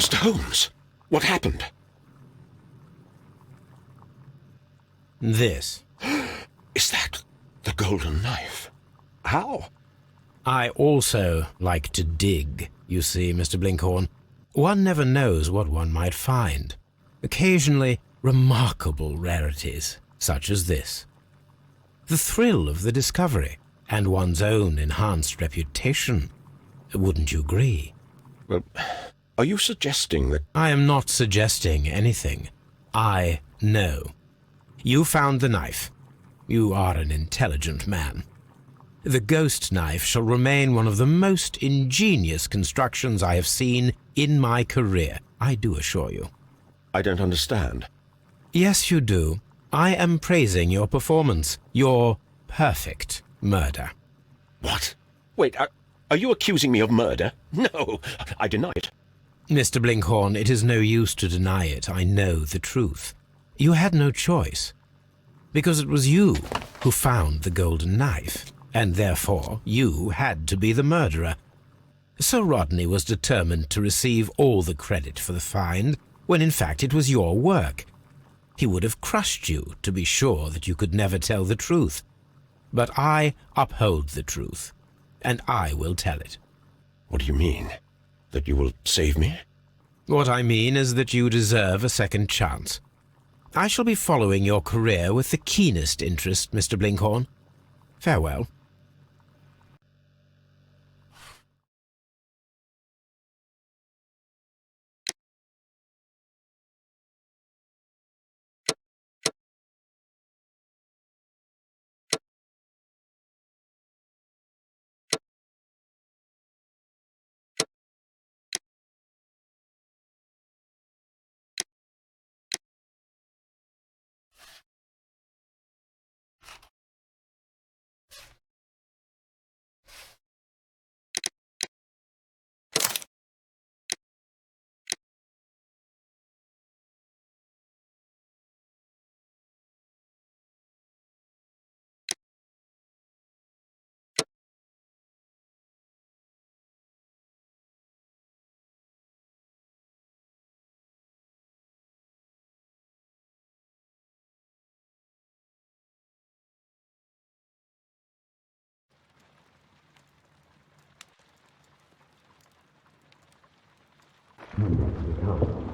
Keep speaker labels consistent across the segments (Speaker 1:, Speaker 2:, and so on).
Speaker 1: Mr. Holmes, what happened?
Speaker 2: This.
Speaker 1: Is that the golden knife? How?
Speaker 2: I also like to dig, you see, Mr. Blinkhorn. One never knows what one might find. Occasionally, remarkable rarities, such as this. The thrill of the discovery, and one's own enhanced reputation. Wouldn't you agree?
Speaker 1: Well, are you suggesting that...
Speaker 2: I am not suggesting anything. I know. You found the knife. You are an intelligent man. The ghost knife shall remain one of the most ingenious constructions I have seen in my career, I do assure you.
Speaker 1: I don't understand.
Speaker 2: Yes, you do. I am praising your performance, your perfect murder.
Speaker 1: What? Wait, are you accusing me of murder? No, I deny it.
Speaker 2: Mr. Blinkhorn, it is no use to deny it. I know the truth. You had no choice. Because it was you who found the golden knife, and therefore you had to be the murderer. Sir Rodney was determined to receive all the credit for the find, when in fact it was your work. He would have crushed you to be sure that you could never tell the truth. But I uphold the truth, and I will tell it.
Speaker 1: What do you mean? That you will save me?
Speaker 2: What I mean is that you deserve a second chance. I shall be following your career with the keenest interest, Mr. Blinkhorn. Farewell.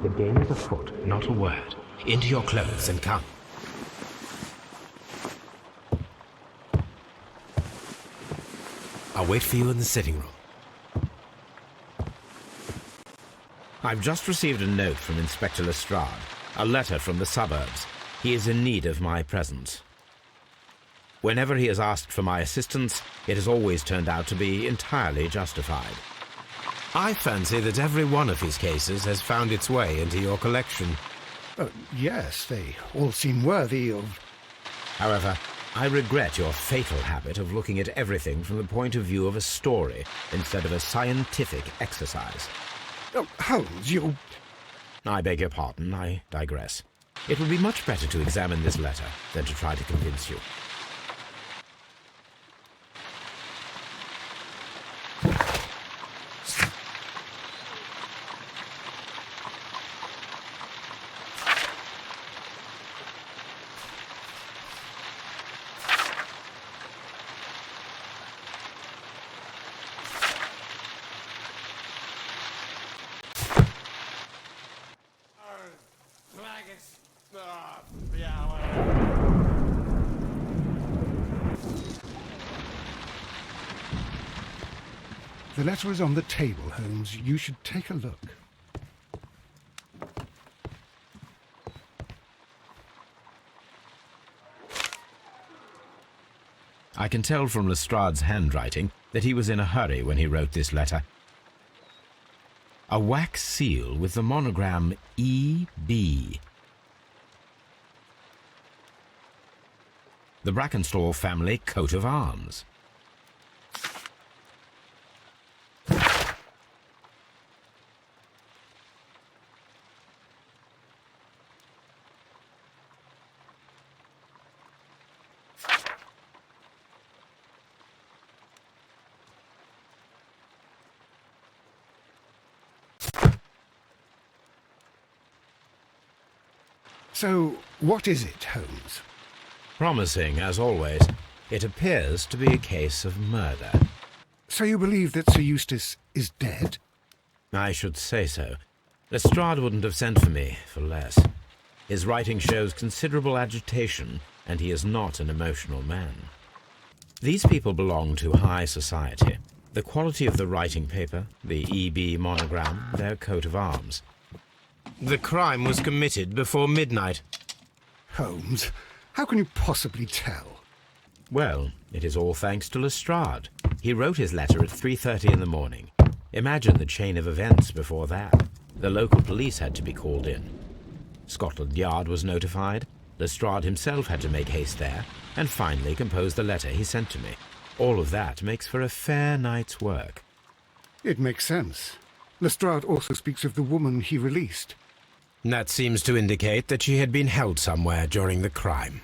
Speaker 2: The game is afoot, not a word. Into your clothes and come. I'll wait for you in the sitting room. I've just received a note from Inspector Lestrade, a letter from the suburbs. He is in need of my presence. Whenever he has asked for my assistance, it has always turned out to be entirely justified. I fancy that every one of his cases has found its way into your collection.
Speaker 3: Yes, they all seem worthy of...
Speaker 2: However, I regret your fatal habit of looking at everything from the point of view of a story instead of a scientific exercise.
Speaker 3: Oh, Holmes, you...
Speaker 2: I beg your pardon, I digress. It would be much better to examine this letter than to try to convince you.
Speaker 3: The letter is on the table, Holmes. You should take a look.
Speaker 2: I can tell from Lestrade's handwriting that he was in a hurry when he wrote this letter. A wax seal with the monogram E.B. The Brackenstall family coat of arms.
Speaker 3: So, what is it, Holmes?
Speaker 2: Promising, as always, it appears to be a case of murder.
Speaker 3: So you believe that Sir Eustace is dead?
Speaker 2: I should say so. Lestrade wouldn't have sent for me for less. His writing shows considerable agitation, and he is not an emotional man. These people belong to high society. The quality of the writing paper, the EB monogram, their coat of arms. The crime was committed before midnight.
Speaker 3: Holmes, how can you possibly tell?
Speaker 2: Well, it is all thanks to Lestrade. He wrote his letter at 3:30 in the morning. Imagine the chain of events before that. The local police had to be called in. Scotland Yard was notified. Lestrade himself had to make haste there, and finally compose the letter he sent to me. All of that makes for a fair night's work.
Speaker 3: It makes sense. Lestrade also speaks of the woman he released.
Speaker 2: That seems to indicate that she had been held somewhere during the crime.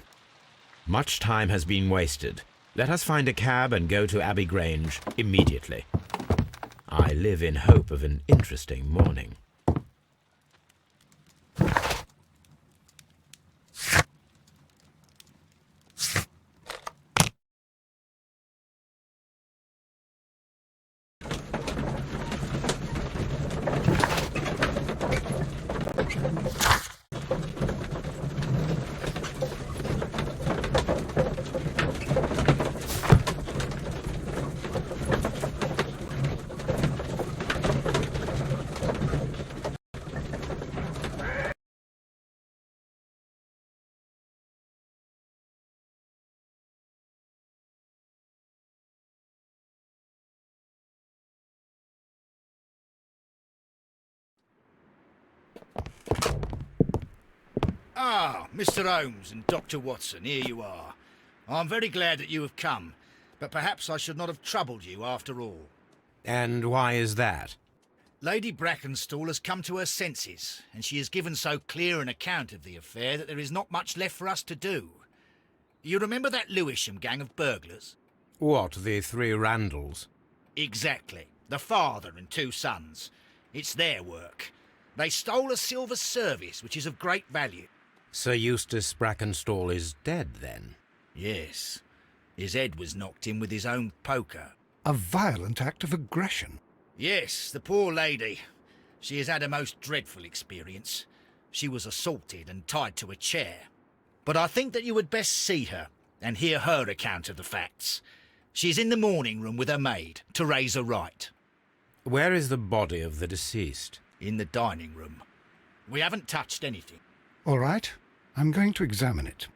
Speaker 2: Much time has been wasted. Let us find a cab and go to Abbey Grange immediately. I live in hope of an interesting morning.
Speaker 4: Ah, Mr. Holmes and Dr. Watson, here you are. I'm very glad that you have come, but perhaps I should not have troubled you after all.
Speaker 2: And why is that?
Speaker 4: Lady Brackenstall has come to her senses, and she has given so clear an account of the affair that there is not much left for us to do. You remember that Lewisham gang of burglars?
Speaker 2: What, the three Randalls?
Speaker 4: Exactly. The father and two sons. It's their work. They stole a silver service, which is of great value.
Speaker 2: Sir Eustace Brackenstall is dead, then?
Speaker 4: Yes. His head was knocked in with his own poker.
Speaker 3: A violent act of aggression.
Speaker 4: Yes, the poor lady. She has had a most dreadful experience. She was assaulted and tied to a chair. But I think that you would best see her and hear her account of the facts. She's in the morning room with her maid, Teresa Wright.
Speaker 2: Where is the body of the deceased?
Speaker 4: In the dining room. We haven't touched anything.
Speaker 3: All right, I'm going to examine it.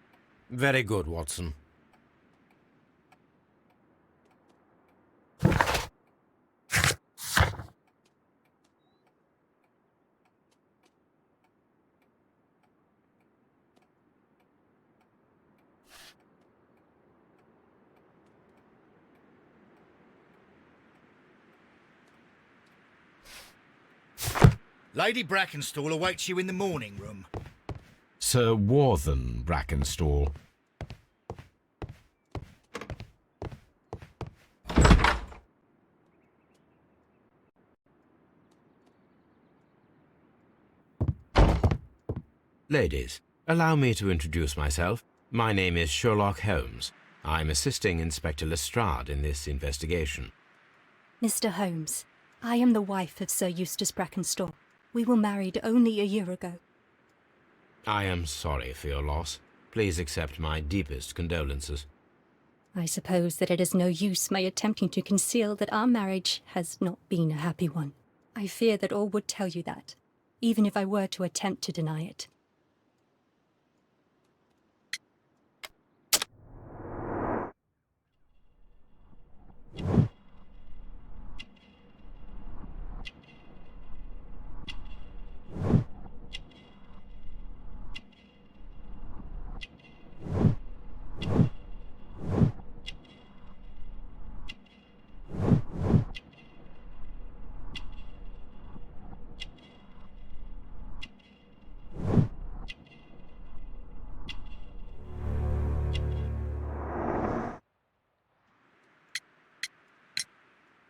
Speaker 2: Very good, Watson.
Speaker 4: Lady Brackenstall awaits you in the morning room.
Speaker 2: Sir Warthen Brackenstall. Ladies, allow me to introduce myself. My name is Sherlock Holmes. I'm assisting Inspector Lestrade in this investigation.
Speaker 5: Mr. Holmes, I am the wife of Sir Eustace Brackenstall. We were married only a year ago.
Speaker 2: I am sorry for your loss. Please accept my deepest condolences.
Speaker 5: I suppose that it is no use my attempting to conceal that our marriage has not been a happy one. I fear that all would tell you that, even if I were to attempt to deny it.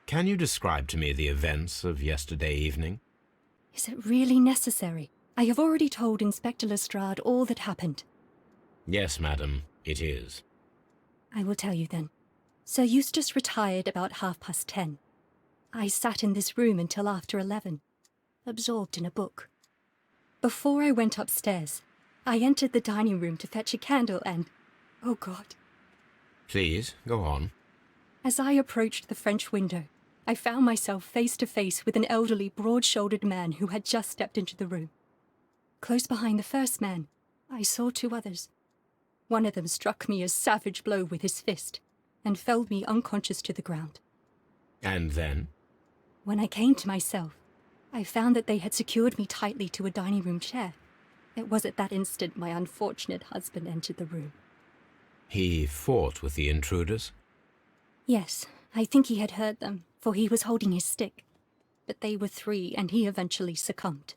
Speaker 2: Can you describe to me the events of yesterday evening?
Speaker 5: Is it really necessary? I have already told Inspector Lestrade all that happened.
Speaker 2: Yes, madam, it is.
Speaker 5: I will tell you then. Sir Eustace retired about 10:30. I sat in this room until after 11, absorbed in a book. Before I went upstairs, I entered the dining room to fetch a candle and... oh God.
Speaker 2: Please, go on.
Speaker 5: As I approached the French window, I found myself face to face with an elderly, broad-shouldered man who had just stepped into the room. Close behind the first man, I saw two others. One of them struck me a savage blow with his fist and felled me unconscious to the ground.
Speaker 2: And then?
Speaker 5: When I came to myself, I found that they had secured me tightly to a dining room chair. It was at that instant my unfortunate husband entered the room.
Speaker 2: He fought with the intruders?
Speaker 5: Yes, I think he had heard them, for he was holding his stick. But they were three, and he eventually succumbed.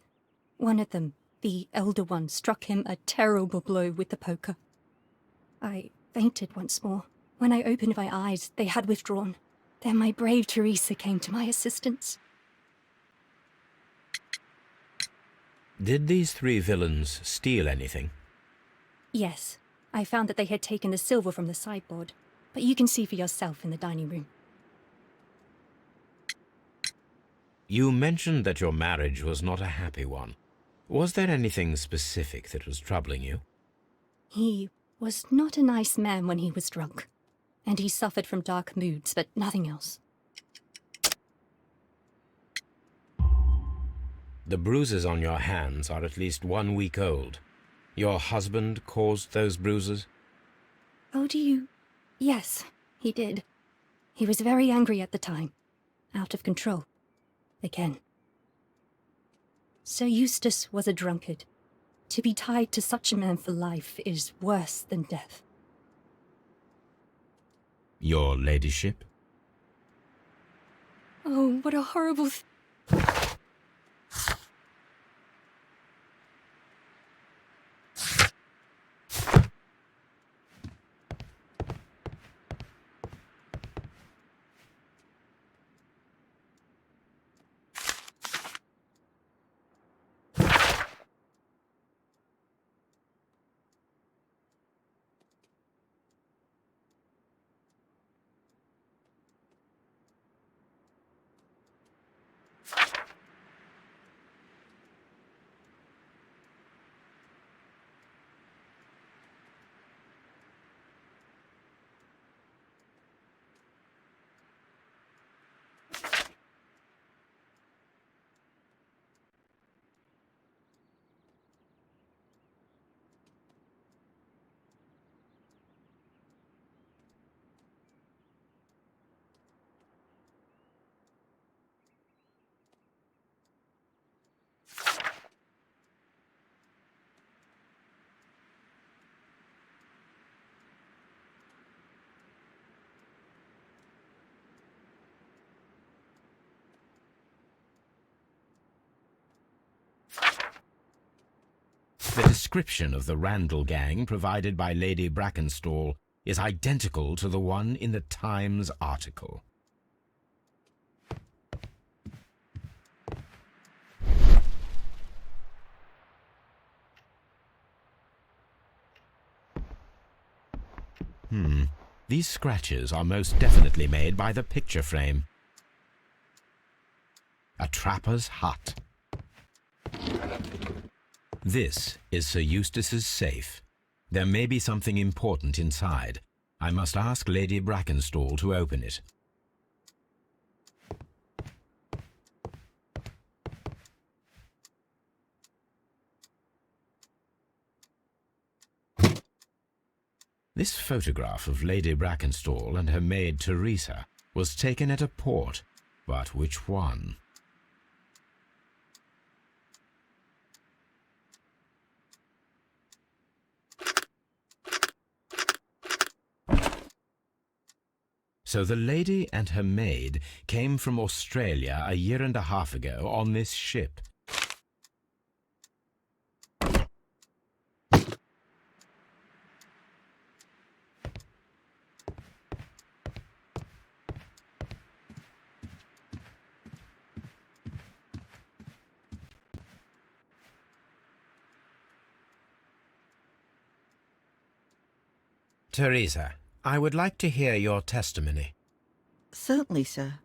Speaker 5: One of them, the elder one, struck him a terrible blow with the poker. I fainted once more. When I opened my eyes, they had withdrawn. Then my brave Teresa came to my assistance.
Speaker 2: Did these three villains steal anything?
Speaker 5: Yes, I found that they had taken the silver from the sideboard, but you can see for yourself in the dining room.
Speaker 2: You mentioned that your marriage was not a happy one. Was there anything specific that was troubling you?
Speaker 5: He was not a nice man when he was drunk, and he suffered from dark moods, but nothing else.
Speaker 2: The bruises on your hands are at least 1 week old. Your husband caused those bruises?
Speaker 5: Oh, do you? Yes, he did. He was very angry at the time. Out of control. Again. Sir Eustace was a drunkard. To be tied to such a man for life is worse than death.
Speaker 2: Your ladyship?
Speaker 5: Oh, what a horrible
Speaker 2: The description of the Randall gang provided by Lady Brackenstall is identical to the one in the Times article. These scratches are most definitely made by the picture frame. A trapper's hut. This is Sir Eustace's safe. There may be something important inside. I must ask Lady Brackenstall to open it. This photograph of Lady Brackenstall and her maid Teresa was taken at a port, but which one? So the lady and her maid came from Australia a year and a half ago on this ship. Teresa, I would like to hear your testimony.
Speaker 6: Certainly, sir.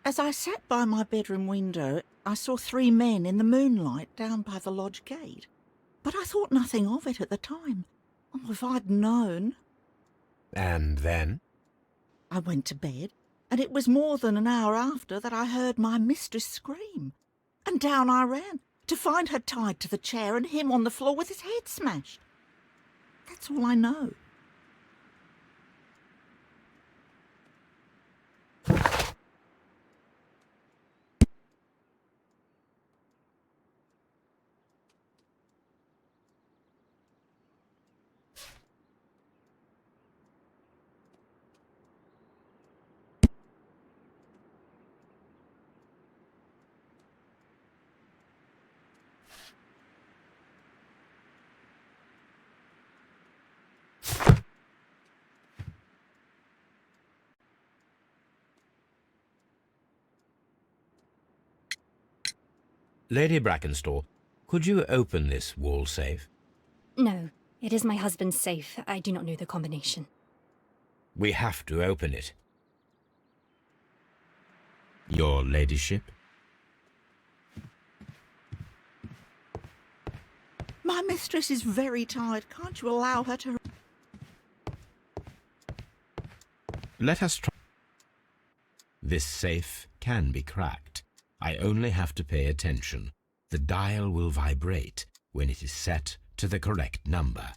Speaker 6: As I sat by my bedroom window, I saw 3 men in the moonlight down by the lodge gate. But I thought nothing of it at the time. Oh, if I'd known.
Speaker 2: And then?
Speaker 6: I went to bed, and it was more than an hour after that I heard my mistress scream. And down I ran, to find her tied to the chair and him on the floor with his head smashed. That's all I know.
Speaker 2: Lady Brackenstall, could you open this wall safe?
Speaker 5: No, it is my husband's safe. I do not know the combination.
Speaker 2: We have to open it. Your ladyship?
Speaker 6: My mistress is very tired. Can't you allow her to...
Speaker 2: Let us try. This safe can be cracked. I only have to pay attention. The dial will vibrate when it is set to the correct number.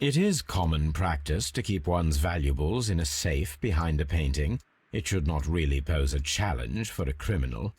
Speaker 2: It is common practice to keep one's valuables in a safe behind a painting. It should not really pose a challenge for a criminal.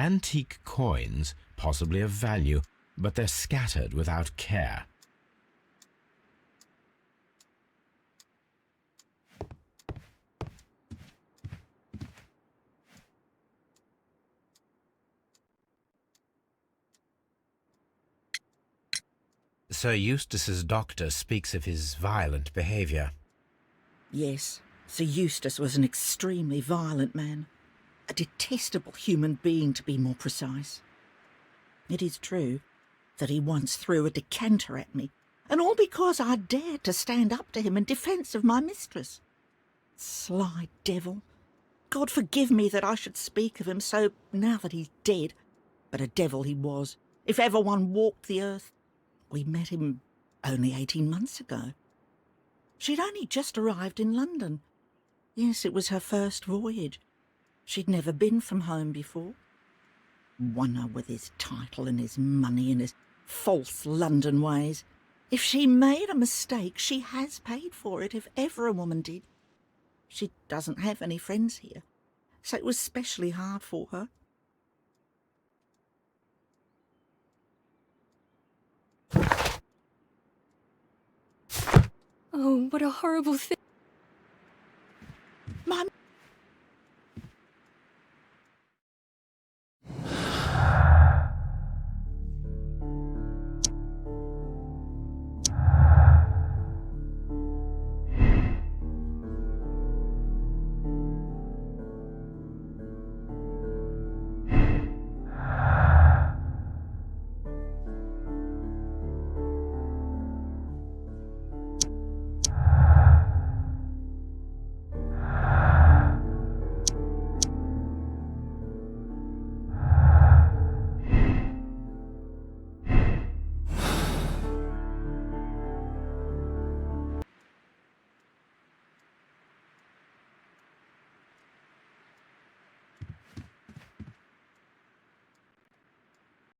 Speaker 2: Antique coins, possibly of value, but they're scattered without care. Sir Eustace's doctor speaks of his violent behaviour.
Speaker 6: Yes, Sir Eustace was an extremely violent man. A detestable human being, to be more precise. It is true that he once threw a decanter at me, and all because I dared to stand up to him in defence of my mistress. Sly devil. God forgive me that I should speak of him so now that he's dead, but a devil he was, if ever one walked the earth. We met him only 18 months ago. She'd only just arrived in London. Yes, it was her first voyage. She'd never been from home before. Wonder with his title and his money and his false London ways. If she made a mistake, she has paid for it, if ever a woman did. She doesn't have any friends here, so it was specially hard for her.
Speaker 5: Oh, what a horrible thing.